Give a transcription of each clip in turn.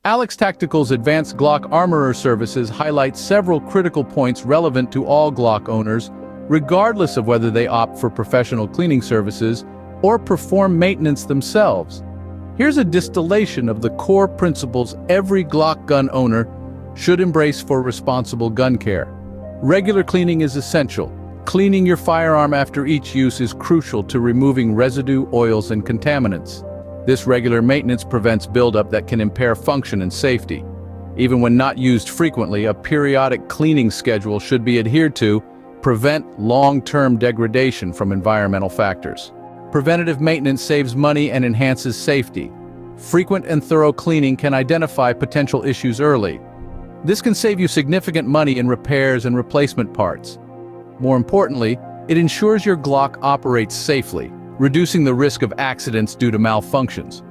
Alex Tactical's Advanced Glock Armorer services highlight several critical points relevant to all Glock owners, regardless of whether they opt for professional cleaning services or perform maintenance themselves. Here's a distillation of the core principles every Glock gun owner should embrace for responsible gun care. Regular cleaning is essential. Cleaning your firearm after each use is crucial to removing residue, oils, and contaminants. This regular maintenance prevents buildup that can impair function and safety. Even when not used frequently, a periodic cleaning schedule should be adhered to prevent long-term degradation from environmental factors. Preventative maintenance saves money and enhances safety. Frequent and thorough cleaning can identify potential issues early. This can save you significant money in repairs and replacement parts. More importantly, it ensures your Glock operates safely, reducing the risk of accidents due to malfunctions.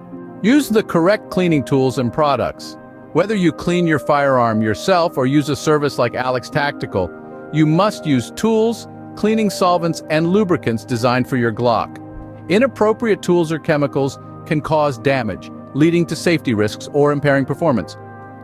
Use the correct cleaning tools and products. Whether you clean your firearm yourself or use a service like Alex Tactical, you must use tools, cleaning solvents, and lubricants designed for your Glock. Inappropriate tools or chemicals can cause damage, leading to safety risks or impairing performance.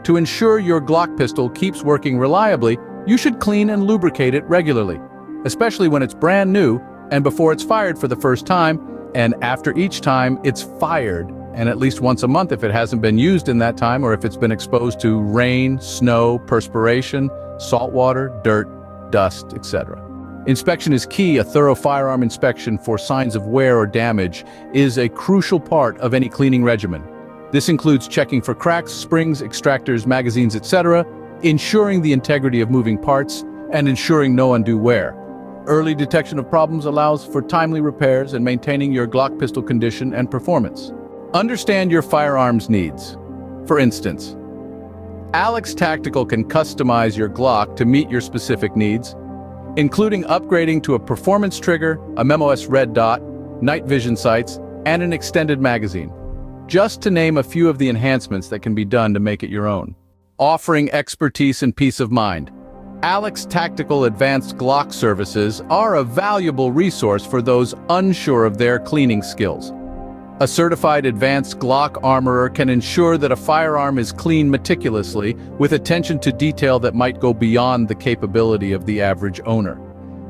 To ensure your Glock pistol keeps working reliably, you should clean and lubricate it regularly, especially when it's brand new and before it's fired for the first time, and after each time it's fired, and at least once a month if it hasn't been used in that time or if it's been exposed to rain, snow, perspiration, salt water, dirt, dust, etc. Inspection is key. A thorough firearm inspection for signs of wear or damage is a crucial part of any cleaning regimen. This includes checking for cracks, springs, extractors, magazines, etc., ensuring the integrity of moving parts, and ensuring no undue wear. Early detection of problems allows for timely repairs and maintaining your Glock pistol condition and performance. Understand your firearm's needs. For instance, Alex Tactical can customize your Glock to meet your specific needs, including upgrading to a performance trigger, a MMOS red dot, night vision sights, and an extended magazine. Just to name a few of the enhancements that can be done to make it your own. Offering expertise and peace of mind. Alex Tactical Advanced Glock services are a valuable resource for those unsure of their cleaning skills. A certified Advanced Glock Armorer can ensure that a firearm is cleaned meticulously with attention to detail that might go beyond the capability of the average owner.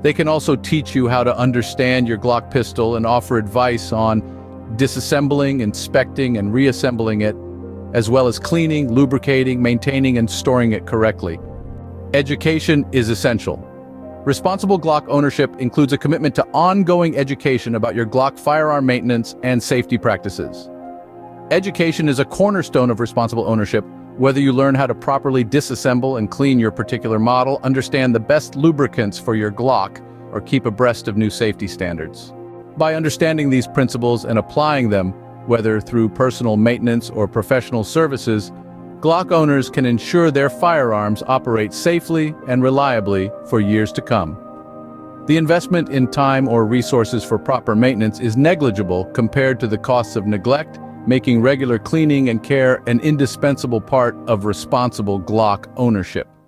They can also teach you how to understand your Glock pistol and offer advice on disassembling, inspecting, and reassembling it, as well as cleaning, lubricating, maintaining, and storing it correctly. Education is essential. Responsible Glock ownership includes a commitment to ongoing education about your Glock firearm maintenance and safety practices. Education is a cornerstone of responsible ownership. Whether you learn how to properly disassemble and clean your particular model, understand the best lubricants for your Glock, or keep abreast of new safety standards. By understanding these principles and applying them, whether through personal maintenance or professional services, Glock owners can ensure their firearms operate safely and reliably for years to come. The investment in time or resources for proper maintenance is negligible compared to the costs of neglect, making regular cleaning and care an indispensable part of responsible Glock ownership.